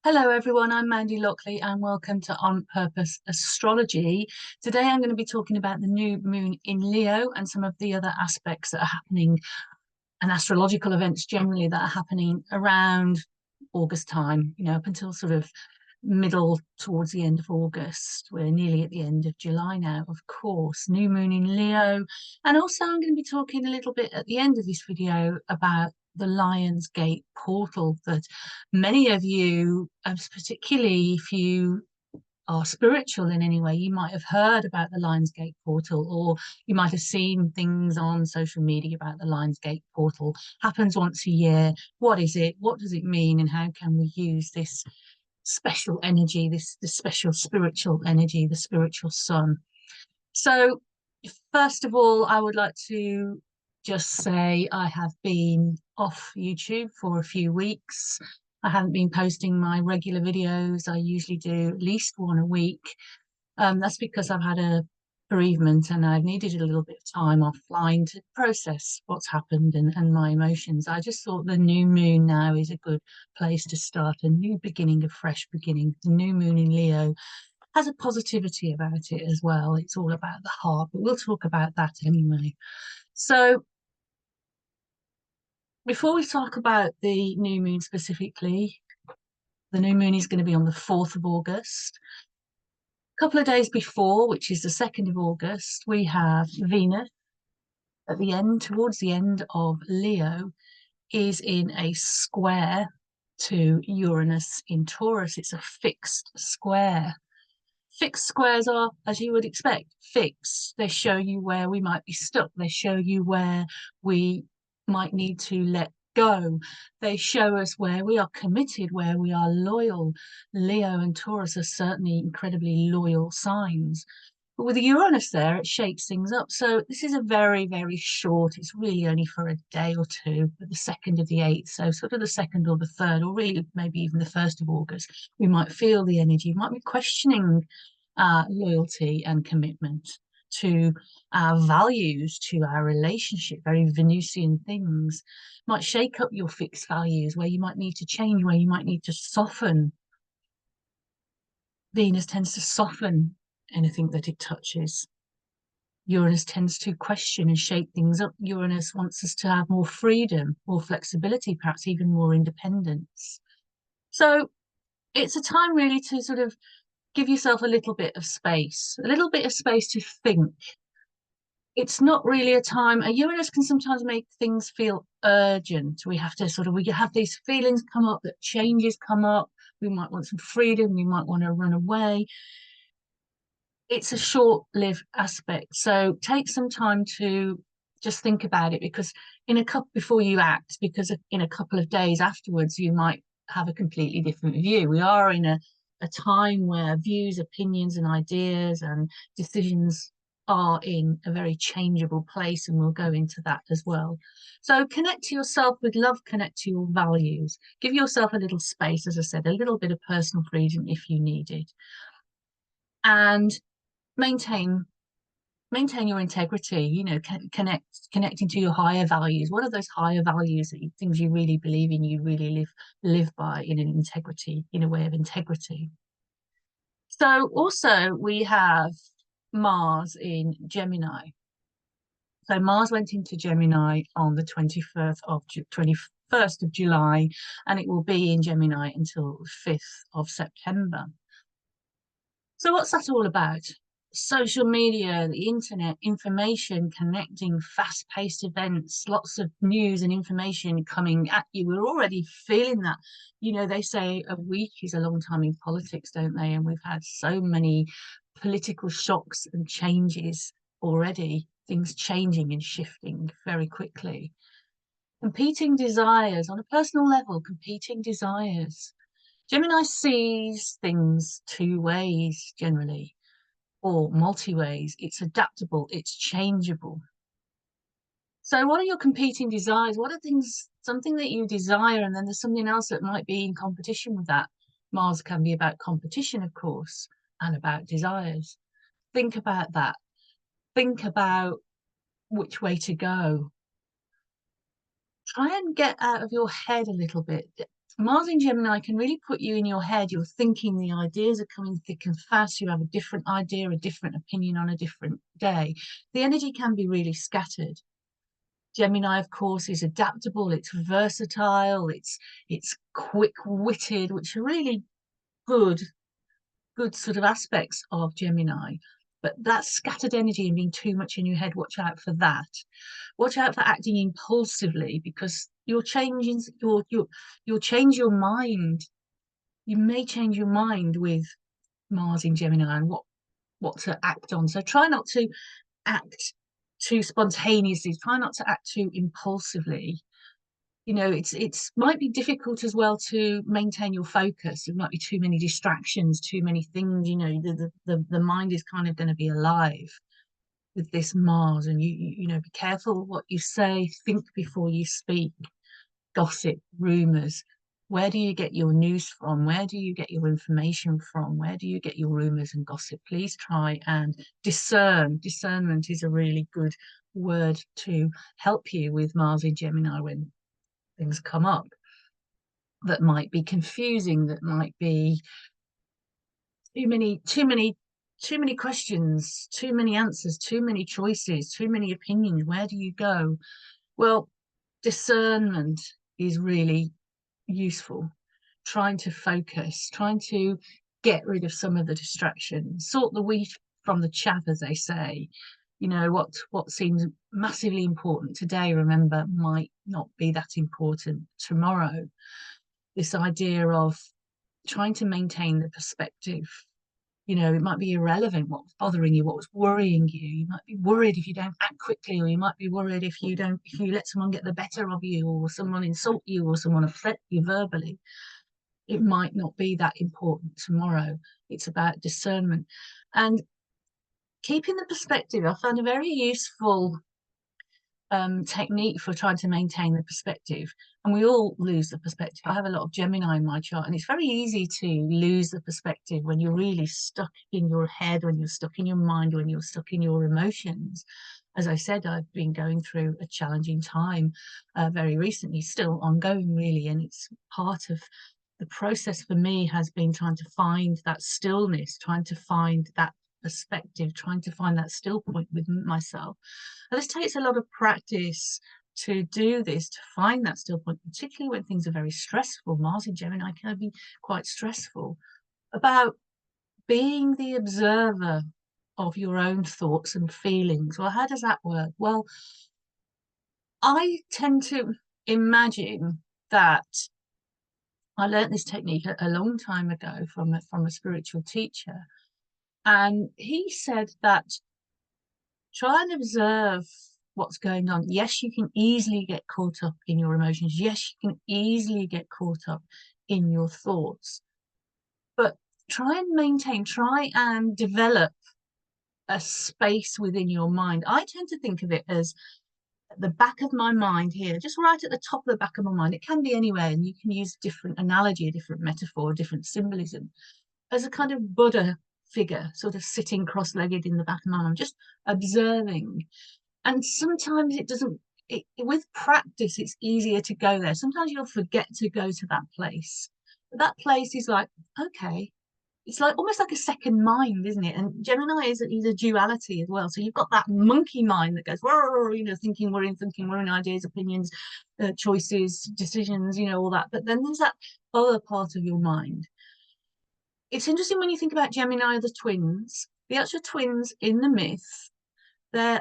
Hello everyone, I'm Mandy Lockley and welcome to On Purpose Astrology. Today I'm going to be talking about the new moon in Leo and some of the other aspects that are happening and astrological events generally that are happening around August time, up until sort of middle towards the end of August. We're nearly at the end of July now, of course. New moon in Leo. And also I'm going to be talking a little bit at the end of this video about the Lion's Gate portal that many of you, particularly if you are spiritual in any way, you might have heard about the Lion's Gate portal, or you might have seen things on social media about the Lion's Gate portal. Happens once a year. What is it? What does it mean? And how can we use this special energy, this special spiritual energy, the spiritual sun? So, first of all, I would like to just say I have been off YouTube for a few weeks. I haven't been posting my regular videos. I usually do at least one a week. That's because I've had a bereavement and I've needed a little bit of time offline to process what's happened and my emotions. I just thought the new moon now is a good place to start a new beginning, a fresh beginning. The new moon in Leo has a positivity about it as well. It's all about the heart, but we'll talk about that anyway. So before we talk about the new moon specifically, the new moon is going to be on the 4th of August. A couple of days before, which is the 2nd of August, we have Venus at the end, towards the end of Leo, is in a square to Uranus in Taurus. It's a fixed square. Fixed squares are, as you would expect, fixed. They show you where we might be stuck. They show you where we might need to let go. They show us where we are committed, where we are loyal. Leo and Taurus are certainly incredibly loyal signs. But with the Uranus there, it shakes things up. So this is a very, very short, it's really only for a day or two, but the 2nd of the 8th. So sort of the 2nd or the 3rd, or really maybe even the 1st of August, we might feel the energy, we might be questioning loyalty and commitment to our values, to our relationship, very Venusian things. Might shake up your fixed values where you might need to change, where you might need to soften. Venus tends to soften anything that it touches. Uranus tends to question and shake things up. Uranus wants us to have more freedom, more flexibility, perhaps even more independence. So it's a time really to sort of give yourself a little bit of space, to think. It's not really a time. A Uranus can sometimes make things feel urgent. We have these feelings come up, that changes come up. We might want some freedom. We might want to run away. It's a short-lived aspect. So take some time to just think about it, because before you act, because in a couple of days afterwards, you might have a completely different view. We are in a time where views, opinions, and ideas and decisions are in a very changeable place, and we'll go into that as well. So connect to yourself with love, connect to your values. Give yourself a little space, as I said, a little bit of personal freedom if you need it. And maintain your integrity, connecting to your higher values. What are those higher values, things you really believe in, you really live by, in a way of integrity? So also we have Mars in Gemini. So Mars went into Gemini on the 21st of July, and it will be in Gemini until the 5th of September. So what's that all about? Social media, the internet, information, connecting, fast-paced events, lots of news and information coming at you. We're already feeling that. They say a week is a long time in politics, don't they? And we've had so many political shocks and changes already, things changing and shifting very quickly. Competing desires on a personal level, competing desires. Gemini sees things two ways generally, or multi-ways. It's adaptable, it's changeable. So what are your competing desires? What are something that you desire, and then there's something else that might be in competition with that? Mars can be about competition, of course, and about desires. Think about that. Think about which way to go. try and get out of your head a little bit. Mars in Gemini can really put you in your head. You're thinking, the ideas are coming thick and fast. You have a different idea, a different opinion on a different day. The energy can be really scattered. Gemini, of course, is adaptable, it's versatile, it's quick-witted, which are really good, good sort of aspects of Gemini. But that scattered energy and being too much in your head, watch out for that. Watch out for acting impulsively, because you're changing you'll change your mind. You may change your mind with Mars in Gemini and what to act on. So try not to act too spontaneously, try not to act too impulsively. You know, it's might be difficult as well to maintain your focus. There might be too many distractions, too many things. You know, the mind is kind of going to be alive with this Mars, and you know, be careful what you say, think before you speak. Gossip, rumors. Where do you get your news from? Where do you get your information from? Where do you get your rumors and gossip? Please try and discern. Discernment is a really good word to help you with Mars in Gemini when things come up that might be confusing, that might be too many questions, too many answers, too many choices, too many opinions. Where do you go? Well, discernment is really useful. Trying to focus, trying to get rid of some of the distractions, sort the wheat from the chaff, as they say. You know, what seems massively important today, remember, might not be that important tomorrow. This idea of trying to maintain the perspective. You know, it might be irrelevant what's bothering you, what's worrying you. You might be worried if you don't act quickly, or you might be worried if you let someone get the better of you, or someone insult you, or someone upset you verbally. It might not be that important tomorrow. It's about discernment and keeping the perspective. I found a very useful technique for trying to maintain the perspective. And we all lose the perspective. I have a lot of Gemini in my chart, and it's very easy to lose the perspective when you're really stuck in your head, when you're stuck in your mind, when you're stuck in your emotions. As I said, I've been going through a challenging time very recently, still ongoing, really, and it's part of the process for me has been trying to find that stillness, trying to find that perspective, trying to find that still point with myself. And this takes a lot of practice to do this, to find that still point, particularly when things are very stressful. Mars in Gemini can be quite stressful. About being the observer of your own thoughts and feelings. Well, how does that work? Well, I tend to imagine that I learned this technique a long time ago from a spiritual teacher. And he said that try and observe what's going on. Yes, you can easily get caught up in your emotions. Yes, you can easily get caught up in your thoughts. But try and develop a space within your mind. I tend to think of it as the back of my mind here, just right at the top of the back of my mind. It can be anywhere, and you can use a different analogy, a different metaphor, a different symbolism, as a kind of Buddha figure, sort of sitting cross-legged in the back of my mind, just observing. And sometimes it doesn't, with practice, it's easier to go there. Sometimes you'll forget to go to that place. But that place is like, okay, it's like almost like a second mind, isn't it? And Gemini is a duality as well. So you've got that monkey mind that goes, you know, thinking, worrying, ideas, opinions, choices, decisions, you know, all that. But then there's that other part of your mind. It's interesting when you think about Gemini, the twins, the actual twins in the myth. There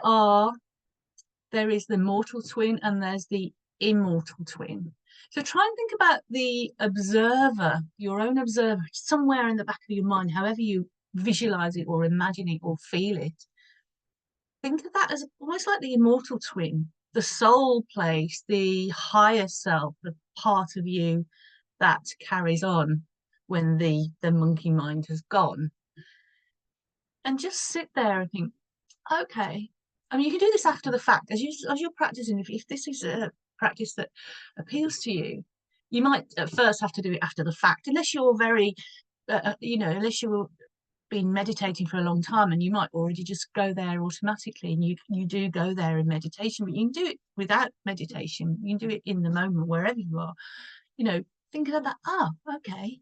is the mortal twin and there's the immortal twin. So try and think about the observer, your own observer, somewhere in the back of your mind, however you visualize it or imagine it or feel it. Think of that as almost like the immortal twin, the soul place, the higher self, the part of you that carries on when the monkey mind has gone. And just sit there and think, okay. I mean, you can do this after the fact as you're practicing. If this is a practice that appeals to you, you might at first have to do it after the fact, unless you're very, you know, unless you're been meditating for a long time, and you might already just go there automatically, and you do go there in meditation, but you can do it without meditation. You can do it in the moment wherever you are. You know, thinking of that, okay,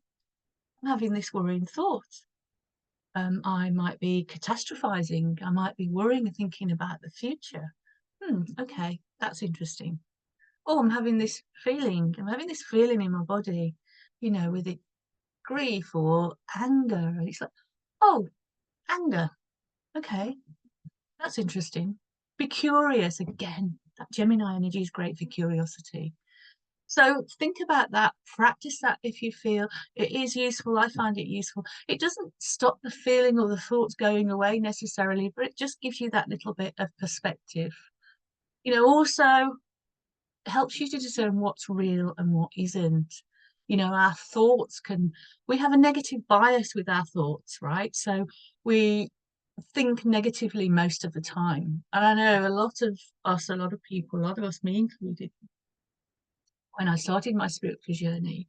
I'm having this worrying thought. I might be catastrophizing. I might be worrying and thinking about the future. Okay, that's interesting. Oh, I'm having this feeling. I'm having this feeling in my body, you know, with it grief or anger. And it's like, oh, anger. Okay, that's interesting. Be curious again. That Gemini energy is great for curiosity. So think about that, practice that if you feel it is useful. I find it useful. It doesn't stop the feeling or the thoughts going away necessarily, but it just gives you that little bit of perspective. You know, also helps you to discern what's real and what isn't. You know, our thoughts we have a negative bias with our thoughts, right? So we think negatively most of the time. And I know a lot of us, a lot of people, a lot of us, me included, when I started my spiritual journey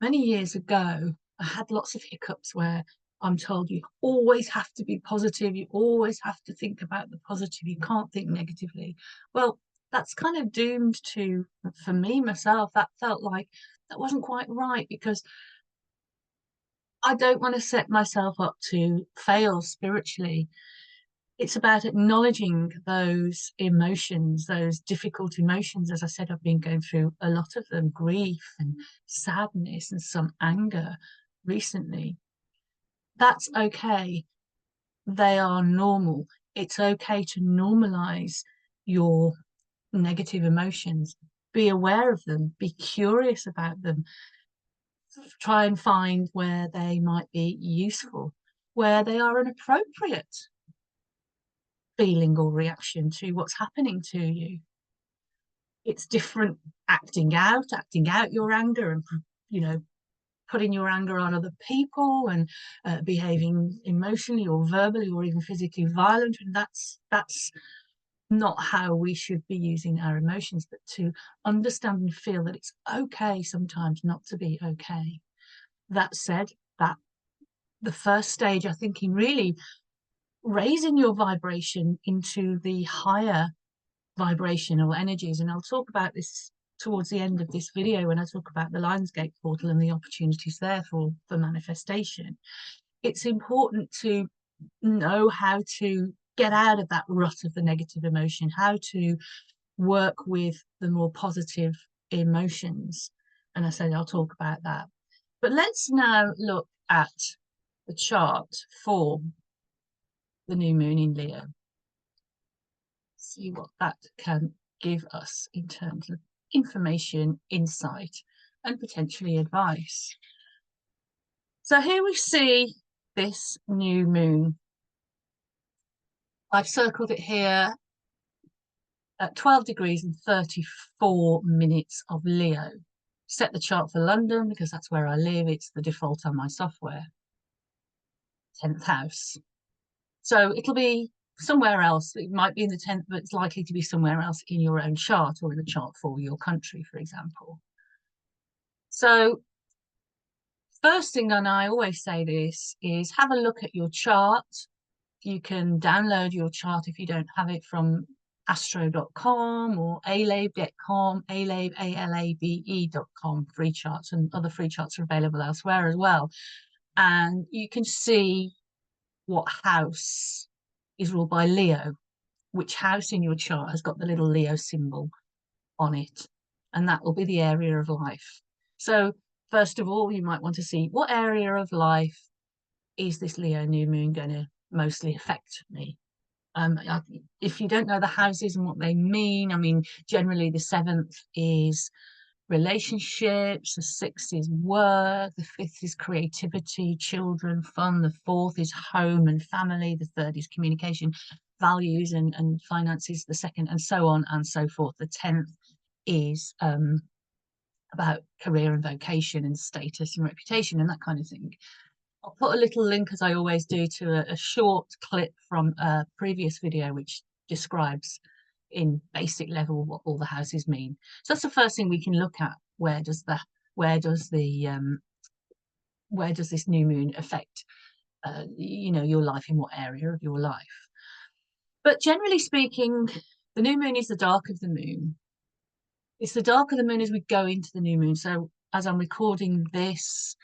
many years ago, I had lots of hiccups where I'm told you always have to be positive, you always have to think about the positive, you can't think negatively. Well, that's kind of doomed to, for me, myself, that felt like that wasn't quite right, because I don't want to set myself up to fail spiritually. It's about acknowledging those emotions, those difficult emotions. As I said, I've been going through a lot of them, grief and sadness and some anger recently. That's okay. They are normal. It's okay to normalize your negative emotions. Be aware of them, be curious about them, try and find where they might be useful, where they are an appropriate feeling or reaction to what's happening to you. It's different acting out your anger and, you know, putting your anger on other people and behaving emotionally or verbally or even physically violent. And that's not how we should be using our emotions, but to understand and feel that it's okay sometimes not to be okay. That said, that the first stage, I think, in really raising your vibration into the higher vibrational energies, and I'll talk about this towards the end of this video when I talk about the Lionsgate portal and the opportunities there for manifestation. It's important to know how to get out of that rut of the negative emotion, how to work with the more positive emotions. And I said I'll talk about that. But let's now look at the chart for the new moon in Leo. See what that can give us in terms of information, insight, and potentially advice. So here we see this new moon. I've circled it here at 12 degrees and 34 minutes of Leo. Set the chart for London because that's where I live. It's the default on my software. 10th house. So it'll be somewhere else. It might be in the 10th, but it's likely to be somewhere else in your own chart or in the chart for your country, for example. So first thing, and I always say this, is have a look at your chart. You can download your chart if you don't have it from astro.com or alabe.com, alabe, ALABE.com, free charts, and other free charts are available elsewhere as well. And you can see what house is ruled by Leo, which house in your chart has got the little Leo symbol on it, and that will be the area of life. So first of all, you might want to see what area of life is this Leo new moon going to mostly affect me. If you don't know the houses and what they mean, I mean, generally the 7th is relationships, the 6th is work, the 5th is creativity, children, fun, the 4th is home and family, the 3rd is communication, values and finances, the 2nd, and so on and so forth. The 10th is about career and vocation and status and reputation and that kind of thing. I'll put a little link, as I always do, to a short clip from a previous video which describes in basic level what all the houses mean. So that's the first thing we can look at. Where does this new moon affect you know, your life, in what area of your life. But generally speaking, the new moon is the dark of the moon. It's the dark of the moon as we go into the new moon. So as I'm recording this,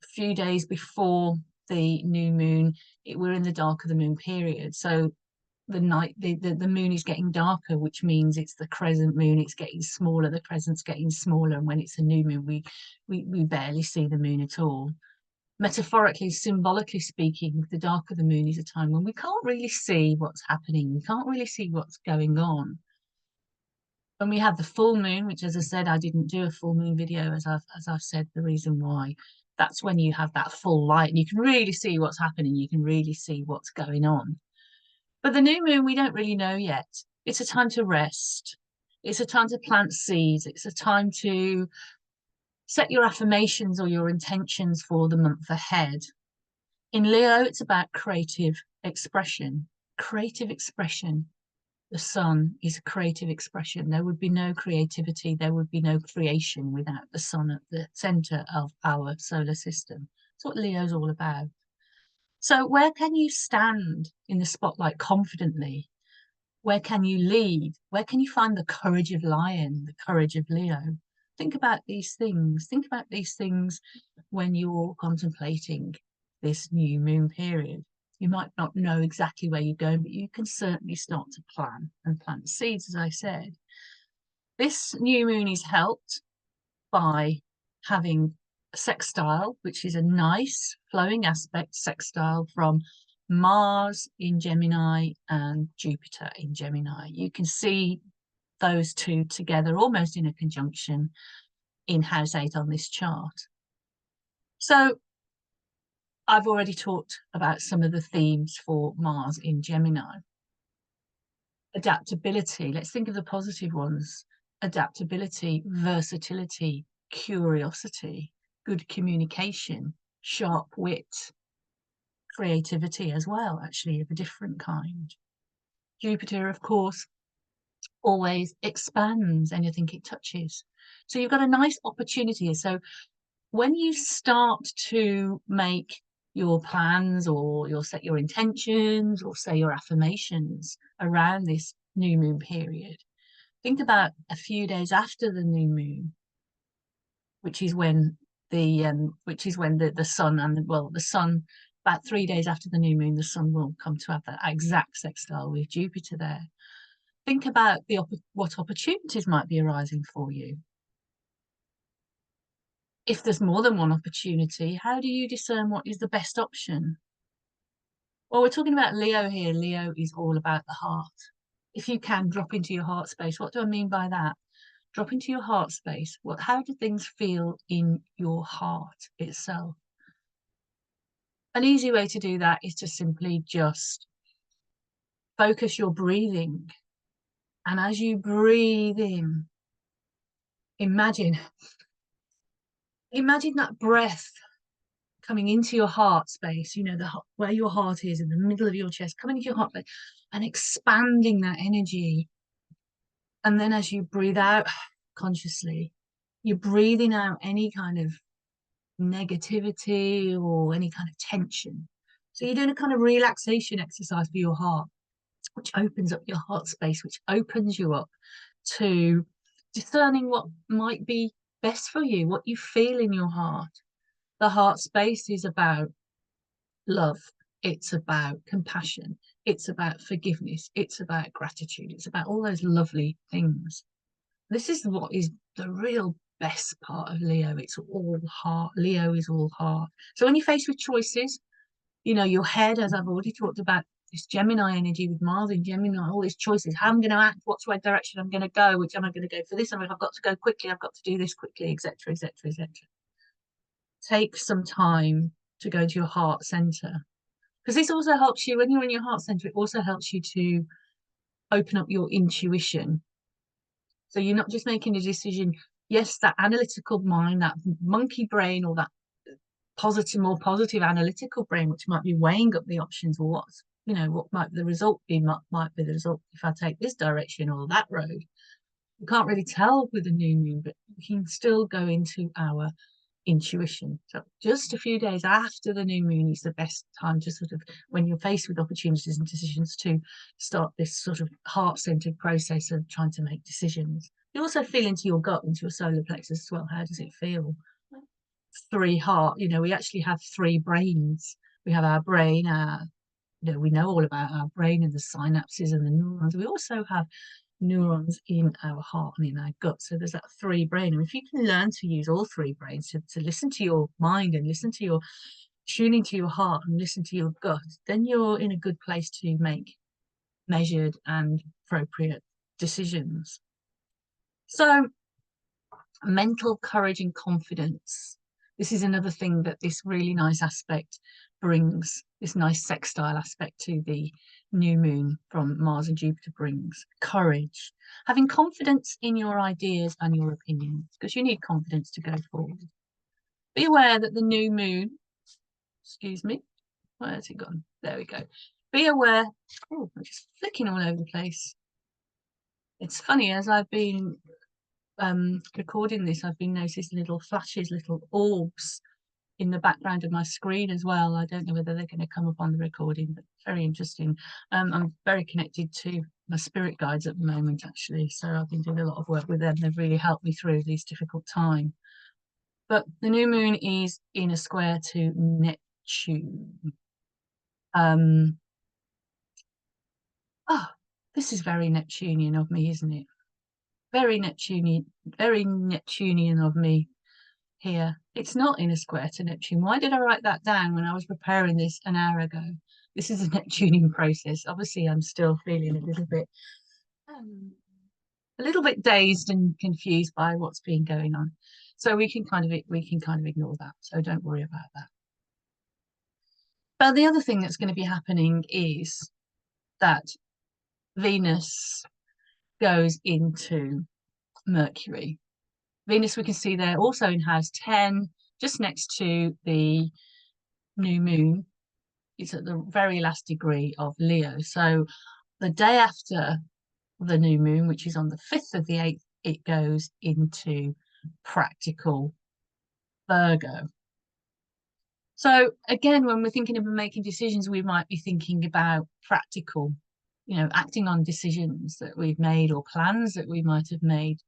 a few days before the new moon, we're in the dark of the moon period. So the moon is getting darker, which means it's the crescent moon, it's getting smaller, the crescent's getting smaller, and when it's a new moon, we barely see the moon at all. Metaphorically, symbolically speaking, the dark of the moon is a time when we can't really see what's happening, we can't really see what's going on. When we have the full moon, which, as I said, I didn't do a full moon video, as I've said, the reason why. That's when you have that full light and you can really see what's happening, you can really see what's going on. But the new moon, we don't really know yet. It's a time to rest. It's a time to plant seeds. It's a time to set your affirmations or your intentions for the month ahead. In Leo, it's about creative expression. Creative expression. The sun is creative expression. There would be no creativity, there would be no creation without the sun at the center of our solar system. That's what Leo's all about. So where can you stand in the spotlight confidently? Where can you lead? Where can you find the courage of lion, the courage of Leo? Think about these things. Think about these things when you're contemplating this new moon period. You might not know exactly where you're going, but you can certainly start to plan and plant seeds, as I said. This new moon is helped by having a sextile, which is a nice flowing aspect sextile from Mars in Gemini and Jupiter in Gemini. You can see those two together almost in a conjunction in house 8 on this chart. So I've already talked about some of the themes for Mars in Gemini. Adaptability, let's think of the positive ones. Adaptability, versatility, curiosity, good communication, sharp wit, creativity as well, actually, of a different kind. Jupiter, of course, always expands anything it touches. So you've got a nice opportunity here. So when you start to make your plans or you'll set your intentions or say your affirmations around this new moon period, think about a few days after the new moon, which is when the sun and the sun, about 3 days after the new moon, the sun will come to have that exact sextile with Jupiter there. Think about what opportunities might be arising for you. If there's more than one opportunity, how do you discern what is the best option? Well, we're talking about Leo here. Leo is all about the heart. If you can drop into your heart space, what do I mean by that? Drop into your heart space. How do things feel in your heart itself? An easy way to do that is to simply just focus your breathing. And as you breathe in, imagine that breath coming into your heart space, you know, where your heart is in the middle of your chest, coming into your heart space and expanding that energy. And then as you breathe out consciously, you're breathing out any kind of negativity or any kind of tension. So you're doing a kind of relaxation exercise for your heart, which opens up your heart space, which opens you up to discerning what might be best for you, what you feel in your heart. The heart space is about love. It's about compassion. It's about forgiveness. It's about gratitude. It's about all those lovely things. This is what is the real best part of Leo. It's all heart. Leo is all heart. So when you're faced with choices, you know, your head, as I've already talked about, this Gemini energy with Mars in Gemini, all these choices, how I'm going to act, what's the direction I'm going to go, which am I going to go for this? I mean, I've got to go quickly, I've got to do this quickly, etc., etc., etc. Take some time to go to your heart center, because this also helps you when you're in your heart center. It also helps you to open up your intuition. So you're not just making a decision. Yes, that analytical mind, that monkey brain, or that more positive analytical brain, which might be weighing up the options, or what might the result be, might be the result if I take this direction or that road. You can't really tell with the new moon, but we can still go into our intuition. So just a few days after the new moon is the best time to sort of, when you're faced with opportunities and decisions, to start this sort of heart-centered process of trying to make decisions. You also feel into your gut, into your solar plexus as well. How does it feel? Three heart, we actually have three brains. We have our brain, we know all about our brain and the synapses and the neurons. We also have neurons in our heart and in our gut. So there's that three brain. And if you can learn to use all three brains to listen to your mind and listen to your tuning to your heart and listen to your gut, then you're in a good place to make measured and appropriate decisions. So mental courage and confidence. This is another thing that this really nice aspect brings, this nice sextile aspect to the new moon from Mars and Jupiter brings. Courage, having confidence in your ideas and your opinions, because you need confidence to go forward. Be aware that the new moon, excuse me, where's it gone? There we go. Be aware, oh, I'm just flicking all over the place. It's funny, as I've been recording this, I've been noticing little flashes, little orbs in the background of my screen as well. I don't know whether they're going to come up on the recording, but very interesting. I'm very connected to my spirit guides at the moment, actually, so I've been doing a lot of work with them. They've really helped me through these difficult times. But the new moon is in a square to Neptune. Oh, this is very Neptunian of me, isn't it? Very Neptunian of me here. It's not in a square to Neptune. Why did I write that down when I was preparing this an hour ago? This is a Neptunian process. Obviously, I'm still feeling a little bit dazed and confused by what's been going on. So we can kind of ignore that. So don't worry about that. But the other thing that's going to be happening is that Venus goes into Mercury. Venus, we can see there also in house 10, just next to the new moon. It's at the very last degree of Leo. So the day after the new moon, which is on the 5th of the 8th, it goes into practical Virgo. So again, when we're thinking of making decisions, we might be thinking about practical, acting on decisions that we've made or plans that we might have made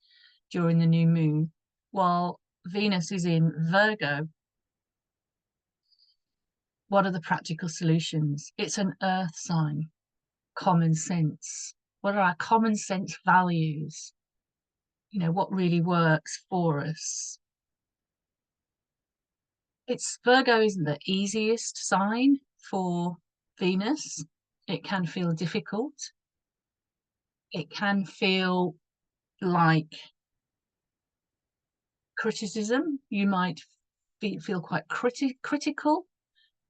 during the new moon, while Venus is in Virgo. What are the practical solutions? It's an earth sign. Common sense. What are our common sense values? What really works for us? Virgo isn't the easiest sign for Venus. It can feel difficult. It can feel like criticism. You might feel quite critical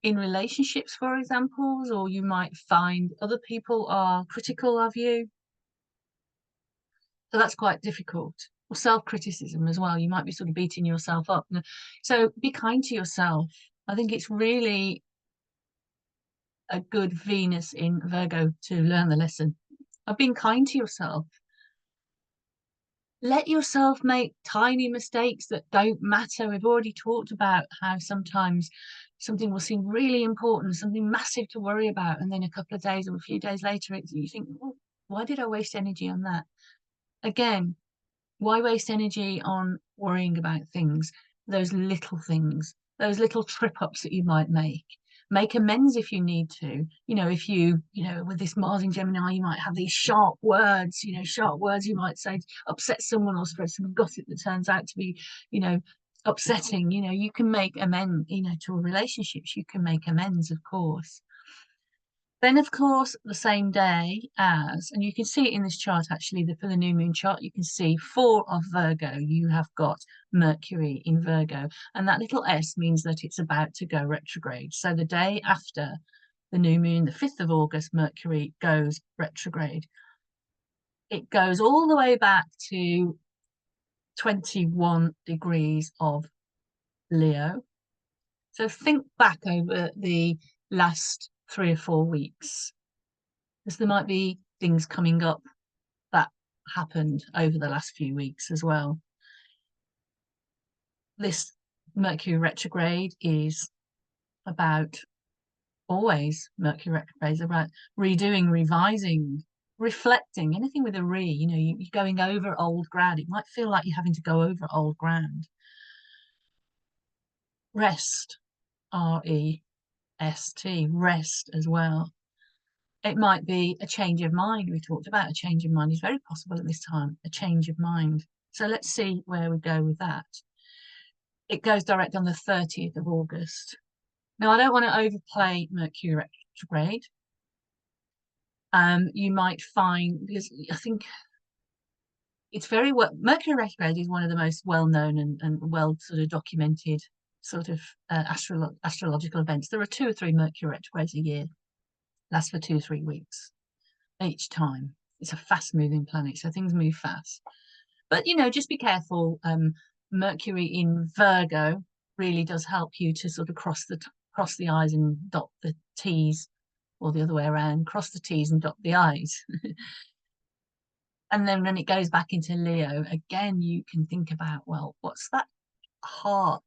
in relationships, for example, or you might find other people are critical of you. So that's quite difficult. Or self-criticism as well. You might be sort of beating yourself up. So be kind to yourself. I think it's really a good Venus in Virgo to learn the lesson of being kind to yourself. Let yourself make tiny mistakes that don't matter. We've already talked about how sometimes something will seem really important, something massive to worry about, and then a couple of days or a few days later, you think, oh, why did I waste energy on that? Again, why waste energy on worrying about things, those little things, those little trip ups that you might make? Make amends if you need to. If you, with this Mars in Gemini, you might have these sharp words, you might say to upset someone or spread some gossip that turns out to be, upsetting. You can make amends, to relationships, you can make amends, of course. Then, of course, the same day as, and you can see it in this chart actually, for the new moon chart, you can see 4 of Virgo, you have got Mercury in Virgo, and that little S means that it's about to go retrograde. So the day after the new moon, the 5th of August, Mercury goes retrograde. It goes all the way back to 21 degrees of Leo. So think back over the last 3 or 4 weeks, because there might be things coming up that happened over the last few weeks as well. This Mercury retrograde is about Mercury retrograde is about redoing, revising, reflecting, anything with a you're going over old ground. It might feel like you're having to go over old ground. Rest, REST, rest as well. It might be a change of mind. We talked about a change of mind is very possible at this time, a change of mind. So let's see where we go with that. It goes direct on the 30th of August. Now, I don't want to overplay Mercury retrograde. You might find, because I think it's very well, Mercury retrograde is one of the most well-known and well sort of documented sort of astrological events. There are 2 or 3 Mercury retrogrades a year, last for 2 or 3 weeks each time. It's a fast-moving planet, so things move fast. But just be careful. Mercury in Virgo really does help you to sort of cross the I's and dot the T's, or the other way around, cross the T's and dot the I's. And then when it goes back into Leo, again, you can think about, well, what's that heart?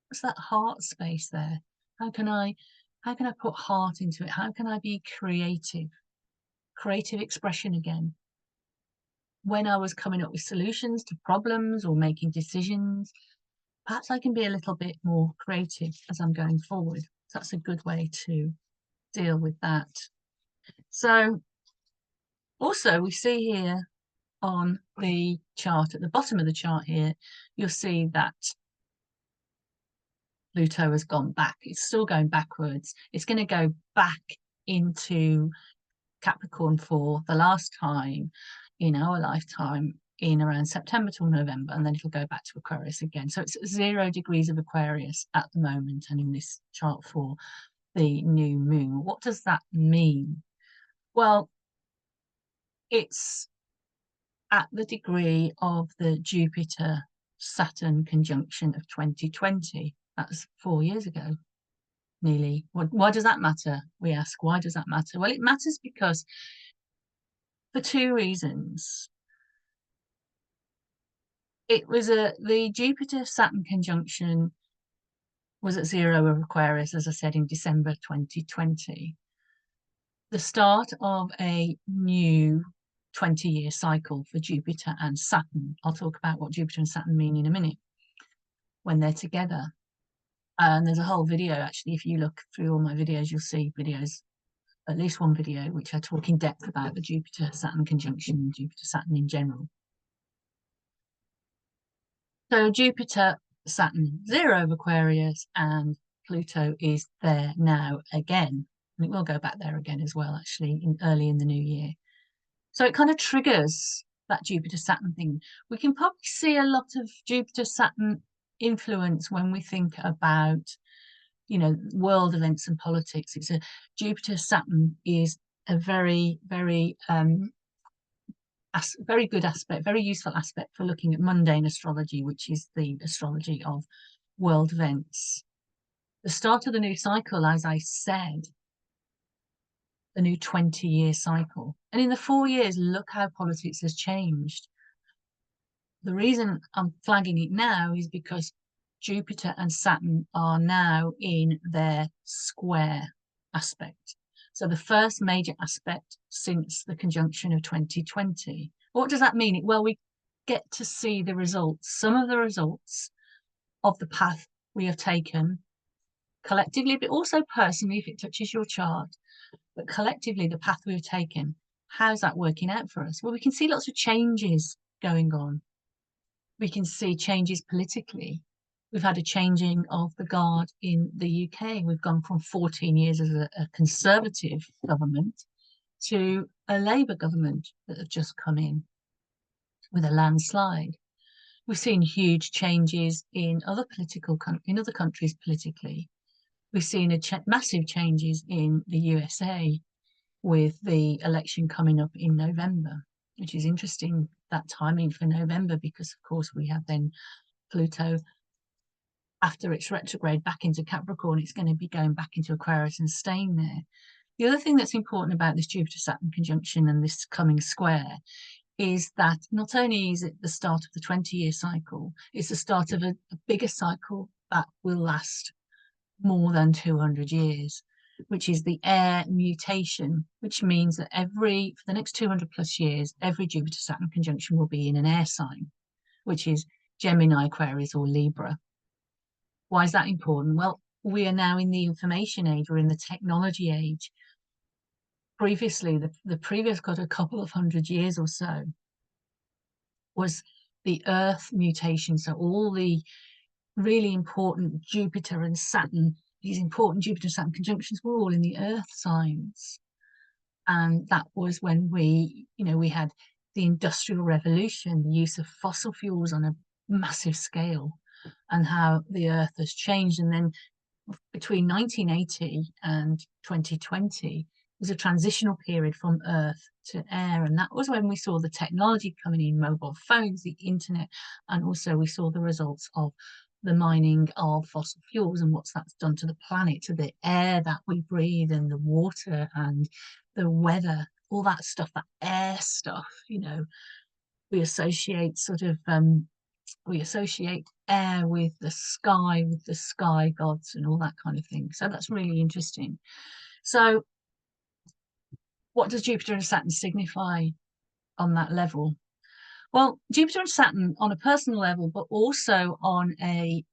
What's that heart space there? How can I put heart into it? How can I be creative expression again? When I was coming up with solutions to problems or making decisions, perhaps I can be a little bit more creative as I'm going forward. So that's a good way to deal with that. So also we see here on the chart, at the bottom of the chart here, you'll see that Pluto has gone back. It's still going backwards. It's going to go back into Capricorn for the last time in our lifetime in around September till November, and then it'll go back to Aquarius again. So it's 0 degrees of Aquarius at the moment, and in this chart for the new moon. What does that mean? Well, it's at the degree of the Jupiter-Saturn conjunction of 2020. That's 4 years ago, nearly. Why does that matter? We ask, why does that matter? Well, it matters because for 2 reasons. It was the Jupiter-Saturn conjunction was at 0 of Aquarius, as I said, in December 2020. The start of a new 20-year cycle for Jupiter and Saturn. I'll talk about what Jupiter and Saturn mean in a minute when they're together. And there's a whole video, actually, if you look through all my videos, you'll see videos, at least one video, which I talk in depth about the Jupiter-Saturn conjunction and Jupiter-Saturn in general. So Jupiter, Saturn, 0 of Aquarius, and Pluto is there now again. And it will go back there again as well, actually, early in the new year. So it kind of triggers that Jupiter-Saturn thing. We can probably see a lot of Jupiter-Saturn influence when we think about, world events and politics. It's Jupiter-Saturn is a very, very very good aspect, very useful aspect for looking at mundane astrology, which is the astrology of world events. The start of the new cycle, as I said, the new 20-year cycle. And in the 4 years, look how politics has changed. The reason I'm flagging it now is because Jupiter and Saturn are now in their square aspect. So the first major aspect since the conjunction of 2020. What does that mean? Well, we get to see the results, some of the results of the path we have taken collectively, but also personally, if it touches your chart. But collectively, the path we've taken, how's that working out for us? Well, we can see lots of changes going on. We can see changes politically. We've had a changing of the guard in the UK. We've gone from 14 years as a Conservative government to a Labour government that have just come in with a landslide. We've seen huge changes in other countries politically. We've seen massive changes in the USA with the election coming up in November, which is interesting, that timing for November, because of course we have then Pluto, after its retrograde back into Capricorn, it's going to be going back into Aquarius and staying there. The other thing that's important about this Jupiter-Saturn conjunction and this coming square is that not only is it the start of the 20-year cycle, it's the start of a bigger cycle that will last more than 200 years, which is the air mutation, which means that for the next 200 plus years, every Jupiter-Saturn conjunction will be in an air sign, which is Gemini, Aquarius, or Libra. Why is that important? Well, we are now in the information age, we're in the technology age. Previously, the previous got a couple of 100 years or so was the Earth mutation. So all the really important Jupiter and Saturn, these important Jupiter-Saturn conjunctions were all in the Earth signs. And that was when we had the Industrial Revolution, the use of fossil fuels on a massive scale, and how the Earth has changed. And then between 1980 and 2020 was a transitional period from Earth to air. And that was when we saw the technology coming in, mobile phones, the internet, and also we saw the results of the mining of fossil fuels and what's that's done to the planet, to the air that we breathe and the water and the weather, all that stuff, that air stuff, we associate we associate air with the sky gods and all that kind of thing. So that's really interesting. So what does Jupiter and Saturn signify on that level? Well, Jupiter and Saturn on a personal level, but also on a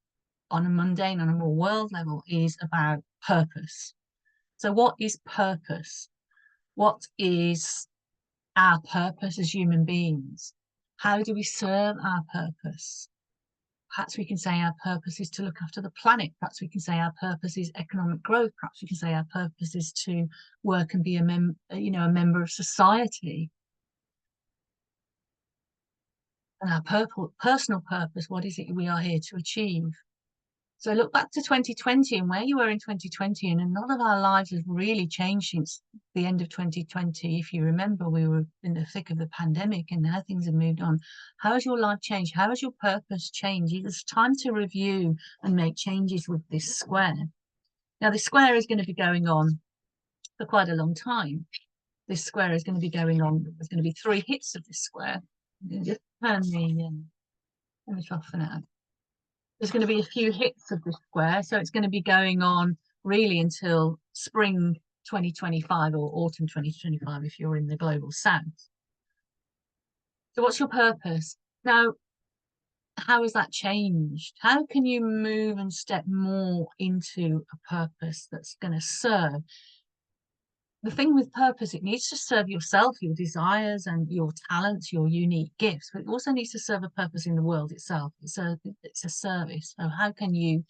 mundane, on a more world level, is about purpose. So what is purpose? What is our purpose as human beings? How do we serve our purpose? Perhaps we can say our purpose is to look after the planet. Perhaps we can say our purpose is economic growth. Perhaps we can say our purpose is to work and be a member of society. And our personal purpose, what is it we are here to achieve? So look back to 2020 and where you were in 2020, and a lot of our lives have really changed since the end of 2020. If you remember, we were in the thick of the pandemic and now things have moved on. How has your life changed? How has your purpose changed? It's time to review and make changes with this square. Now, this square is going to be going on for quite a long time. This square is going to be going on. There's going to be 3 hits of this square. I'm going to just turn the off for now. There's going to be a few hits of this square, so it's going to be going on really until spring 2025 or autumn 2025 if you're in the global south. So what's your purpose? Now, how has that changed? How can you move and step more into a purpose that's going to serve? The thing with purpose, it needs to serve yourself, your desires and your talents, your unique gifts, but it also needs to serve a purpose in the world itself. It's a service. So how can you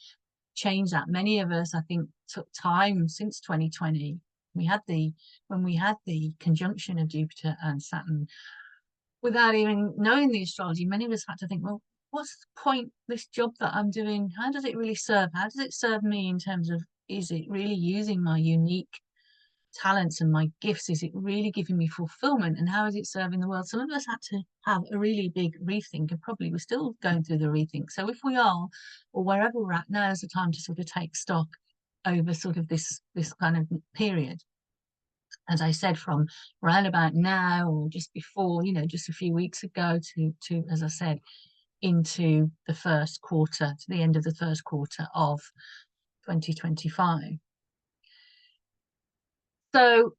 change that? Many of us, I think, took time since 2020. When we had the conjunction of Jupiter and Saturn, without even knowing the astrology, many of us had to think, well, what's the point, this job that I'm doing? How does it really serve? How does it serve me in terms of, is it really using my unique talents and my gifts? Is it really giving me fulfillment, and how is it serving the world? Some of us had to have a really big rethink, and probably we're still going through the rethink. So if we are, or wherever we're at now, is the time to sort of take stock over sort of this kind of period. As I said, from around about now or just before, just a few weeks ago to as I said, into the first quarter, to the end of the first quarter of 2025. So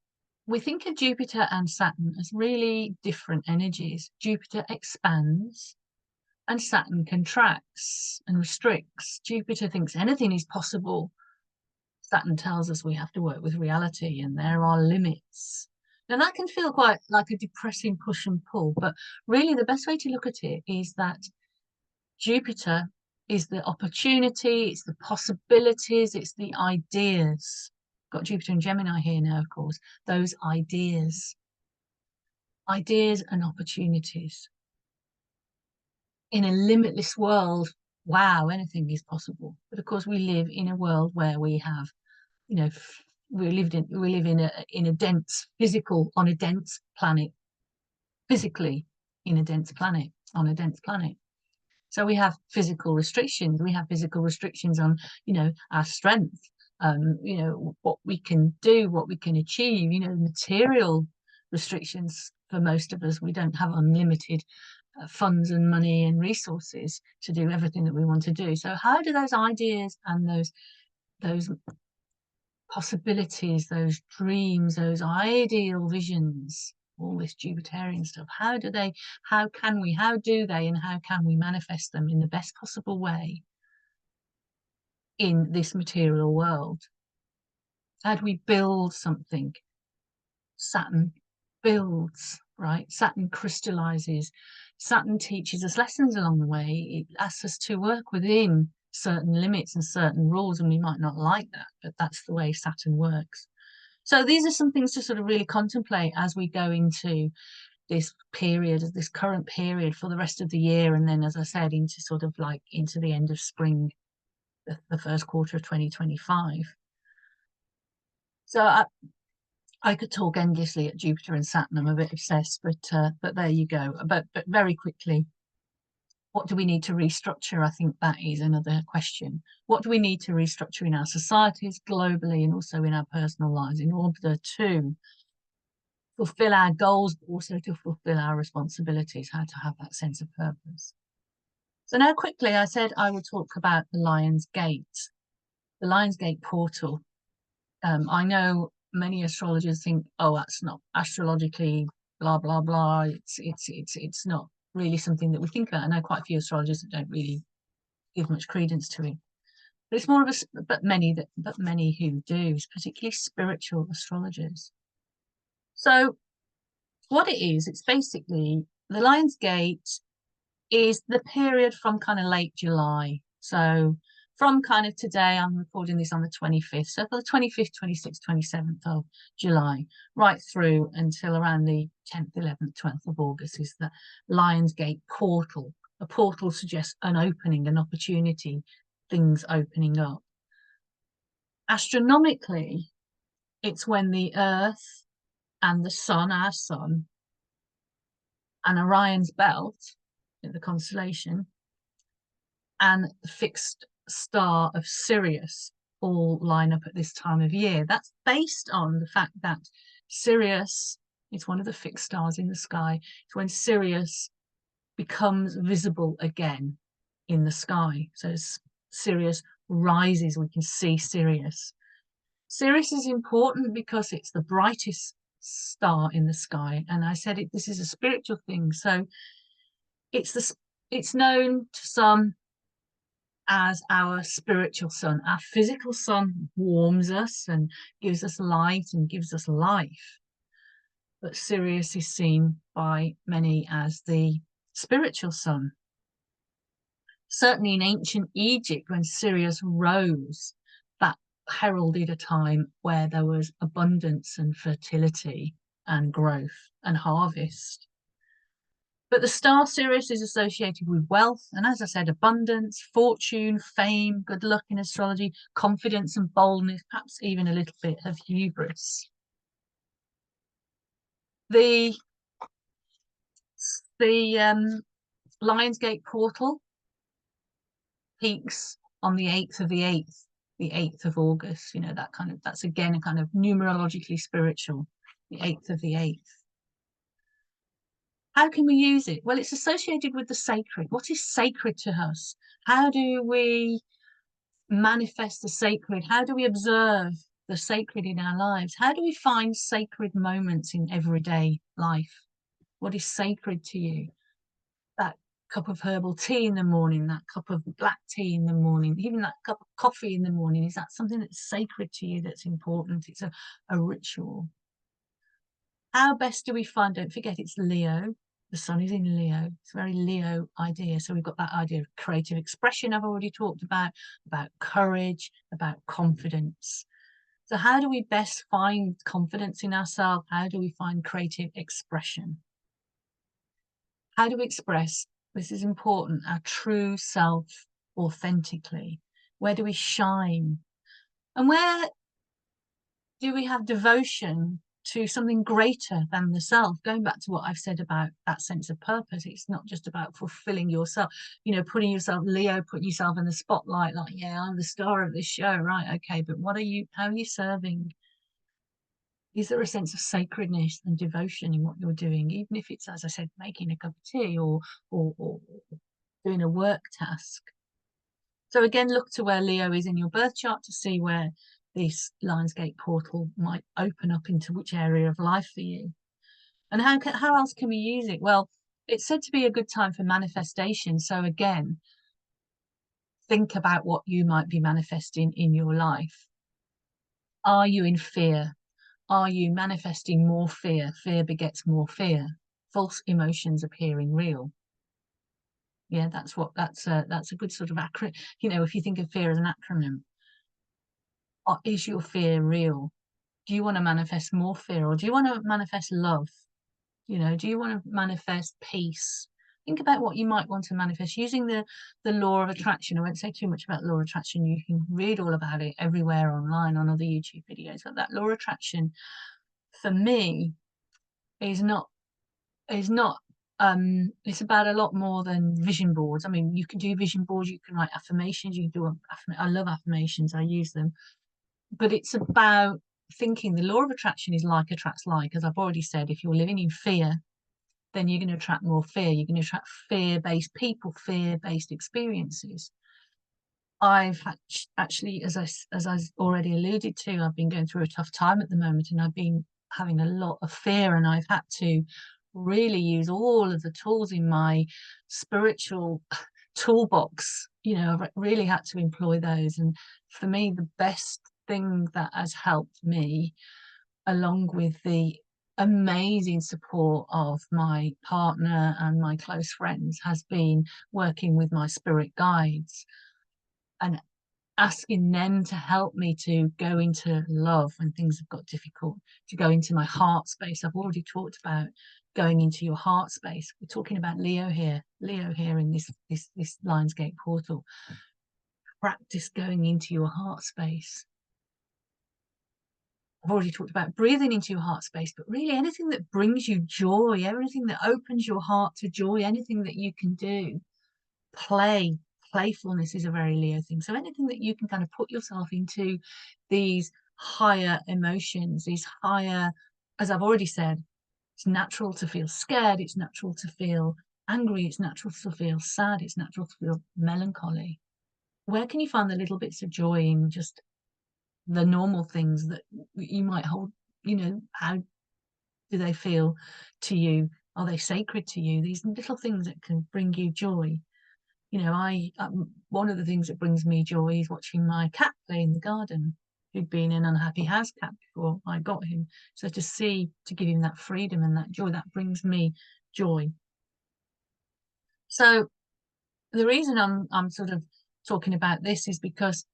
we think of Jupiter and Saturn as really different energies. Jupiter expands and Saturn contracts and restricts. Jupiter thinks anything is possible. Saturn tells us we have to work with reality and there are limits. Now that can feel quite like a depressing push and pull, but really the best way to look at it is that Jupiter is the opportunity, it's the possibilities, it's the ideas. Got Jupiter and Gemini here now, of course, those ideas and opportunities. In a limitless world, wow, anything is possible. But of course, we live in a world where we have, we live in a dense on a dense planet, physically in a dense planet, on a dense planet. So we have physical restrictions. We have physical restrictions on, our strength, what we can do, what we can achieve, material restrictions for most of us. We don't have unlimited funds and money and resources to do everything that we want to do. So how do those ideas and those possibilities, those dreams, those ideal visions, all this Jupiterian stuff, how do they and how can we manifest them in the best possible way in this material world? How do we build something? Saturn builds, right? Saturn crystallizes. Saturn teaches us lessons along the way. It asks us to work within certain limits and certain rules, and we might not like that, but that's the way Saturn works. So these are some things to sort of really contemplate as we go into this period, this current period for the rest of the year, and then, as I said, into sort of like into the end of spring, the first quarter of 2025. So I could talk endlessly at Jupiter and Saturn. I'm a bit obsessed, but there you go. But very quickly, what do we need to restructure? I think that is another question. What do we need to restructure in our societies, globally, and also in our personal lives in order to fulfill our goals, but also to fulfill our responsibilities, how to have that sense of purpose? So now quickly, I said I would talk about the Lion's Gate, the Lion's Gate portal. I know many astrologers think, oh, that's not astrologically blah blah blah. It's not really something that we think about. I know quite a few astrologers that don't really give much credence to it, but it's more of a but many who do, particularly spiritual astrologers. So what it is, it's basically the Lion's Gate is the period from kind of late July. So from kind of today, I'm recording this on the 25th. So for the 25th, 26th, 27th of July, right through until around the 10th, 11th, 12th of August is the Lion's Gate portal. A portal suggests an opening, an opportunity, things opening up. Astronomically, it's when the Earth and the Sun, our Sun, and Orion's belt, in the constellation, and the fixed star of Sirius all line up at this time of year. That's based on the fact that Sirius is one of the fixed stars in the sky. It's when Sirius becomes visible again in the sky. So as Sirius rises, we can see Sirius. Sirius is important because it's the brightest star in the sky. And I said this is a spiritual thing. So it's known to some as our spiritual sun. Our physical sun warms us and gives us light and gives us life. But Sirius is seen by many as the spiritual sun. Certainly in ancient Egypt, when Sirius rose, that heralded a time where there was abundance and fertility and growth and harvest. But the star Sirius is associated with wealth, and as I said, abundance, fortune, fame, good luck in astrology, confidence and boldness, perhaps even a little bit of hubris. The Lion's Gate portal peaks on the 8th of the 8th, the 8th of August. You know, that's again a kind of numerologically spiritual, the 8th of the 8th. How can we use it? Well, it's associated with the sacred. What is sacred to us? How do we manifest the sacred? How do we observe the sacred in our lives? How do we find sacred moments in everyday life? What is sacred to you? That cup of herbal tea in the morning, that cup of black tea in the morning, even that cup of coffee in the morning. Is that something that's sacred to you, that's important? It's a ritual. How best do we find, don't forget it's Leo, the sun is in Leo, it's a very Leo idea. So we've got that idea of creative expression I've already talked about courage, about confidence. So how do we best find confidence in ourselves? How do we find creative expression? How do we express, this is important, our true self authentically? Where do we shine? And where do we have devotion to something greater than the self? Going back to what I've said about that sense of purpose, it's not just about fulfilling yourself, you know, putting yourself, Leo, putting yourself in the spotlight, like, yeah, I'm the star of this show, right? Okay, but how are you serving Is there a sense of sacredness and devotion in what you're doing, even if it's, as I said, making a cup of tea or doing a work task? So again, look to where Leo is in your birth chart to see where this Lionsgate portal might open up into which area of life for you. And how else can we use it? Well, it's said to be a good time for manifestation. So again, think about what you might be manifesting in your life. Are you in fear? Are you manifesting more fear? Fear begets more fear. False emotions appearing real. Yeah, that's a good sort of acronym. You know, if you think of fear as an acronym, is your fear real? Do you want to manifest more fear, or do you want to manifest love? You know, do you want to manifest peace? Think about what you might want to manifest using the law of attraction. I won't say too much about law of attraction. You can read all about it everywhere online on other YouTube videos. But that law of attraction, for me, is not is not it's about a lot more than vision boards. I mean, you can do vision boards, you can write affirmations, you can do I love affirmations, I use them, but it's about thinking the law of attraction is like attracts like. As I've already said, if you're living in fear, then you're going to attract more fear. You're going to attract fear-based people, fear-based experiences. I've actually, as I already alluded to, I've been going through a tough time at the moment, and I've been having a lot of fear, and I've had to really use all of the tools in my spiritual toolbox. You know, I've really had to employ those. And for me, the best thing that has helped me, along with the amazing support of my partner and my close friends, has been working with my spirit guides and asking them to help me to go into love when things have got difficult, to go into my heart space. I've already talked about going into your heart space. We're talking about Leo here in this Lionsgate portal. Practice going into your heart space. I've already talked about breathing into your heart space, but really anything that brings you joy, everything that opens your heart to joy, anything that you can do. Playfulness is a very Leo thing. So anything that you can kind of put yourself into these higher emotions, these higher, as I've already said, it's natural to feel scared, it's natural to feel angry, it's natural to feel sad, it's natural to feel melancholy. Where can you find the little bits of joy in just the normal things that you might hold? You know, how do they feel to you? Are they sacred to you? These little things that can bring you joy. You know, one of the things that brings me joy is watching my cat play in the garden, who'd been an unhappy house cat before I got him. So to give him that freedom and that joy, that brings me joy. So the reason I'm sort of talking about this is because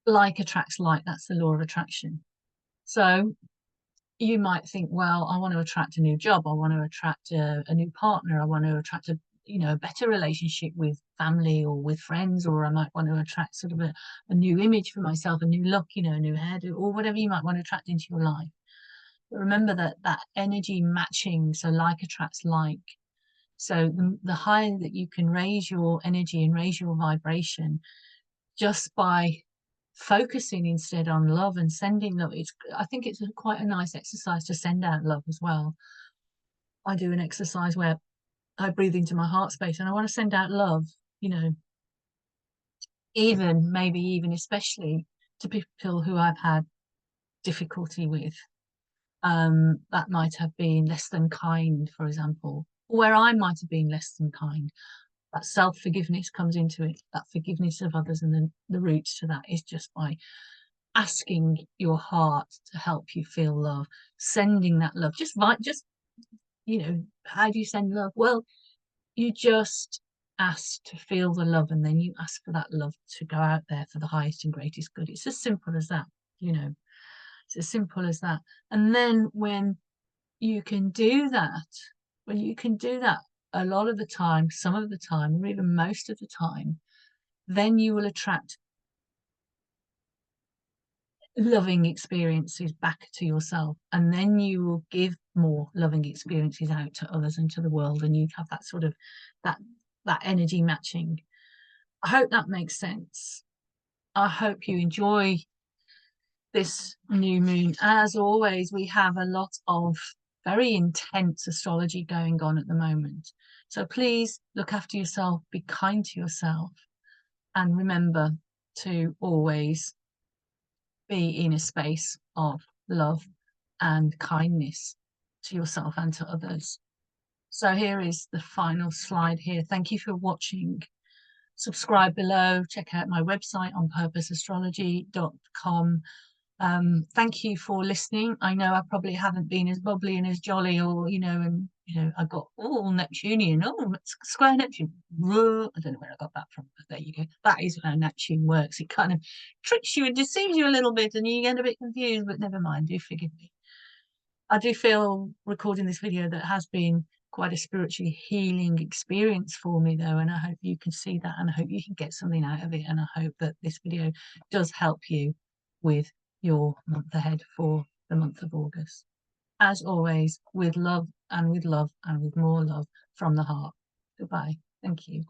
like attracts like. That's the law of attraction. So you might think, well, I want to attract a new job, I want to attract a new partner, I want to attract a better relationship with family or with friends, or I might want to attract sort of a new image for myself, a new look, a new hairdo, or whatever you might want to attract into your life. But remember that energy matching, so like attracts like. So the higher that you can raise your energy and raise your vibration just by focusing instead on love and sending love. I think it's quite a nice exercise to send out love as well. I do an exercise where I breathe into my heart space and I want to send out love, maybe even especially to people who I've had difficulty with. That might have been less than kind, for example, where I might have been less than kind. That self-forgiveness comes into it, that forgiveness of others, and then the roots to that is just by asking your heart to help you feel love, sending that love. How do you send love? Well, you just ask to feel the love, and then you ask for that love to go out there for the highest and greatest good. It's as simple as that, it's as simple as that. And then when you can do that, a lot of the time, some of the time, or even most of the time, then you will attract loving experiences back to yourself, and then you will give more loving experiences out to others and to the world, and you have that sort of that energy matching. I hope that makes sense. I hope you enjoy this new moon. As always, we have a lot of very intense astrology going on at the moment. So please look after yourself, be kind to yourself, and remember to always be in a space of love and kindness to yourself and to others. So here is the final slide here. Thank you for watching. Subscribe below, check out my website on purposeastrology.com. Thank you for listening. I know I probably haven't been as bubbly and as jolly, or I got all Neptunian, square Neptune. I don't know where I got that from, but there you go. That is how Neptune works. It kind of tricks you and deceives you a little bit, and you get a bit confused. But never mind. Do forgive me. I do feel recording this video that has been quite a spiritually healing experience for me, though, and I hope you can see that, and I hope you can get something out of it, and I hope that this video does help you with your month ahead for the month of August. As always, with love and with love and with more love from the heart. Goodbye. Thank you.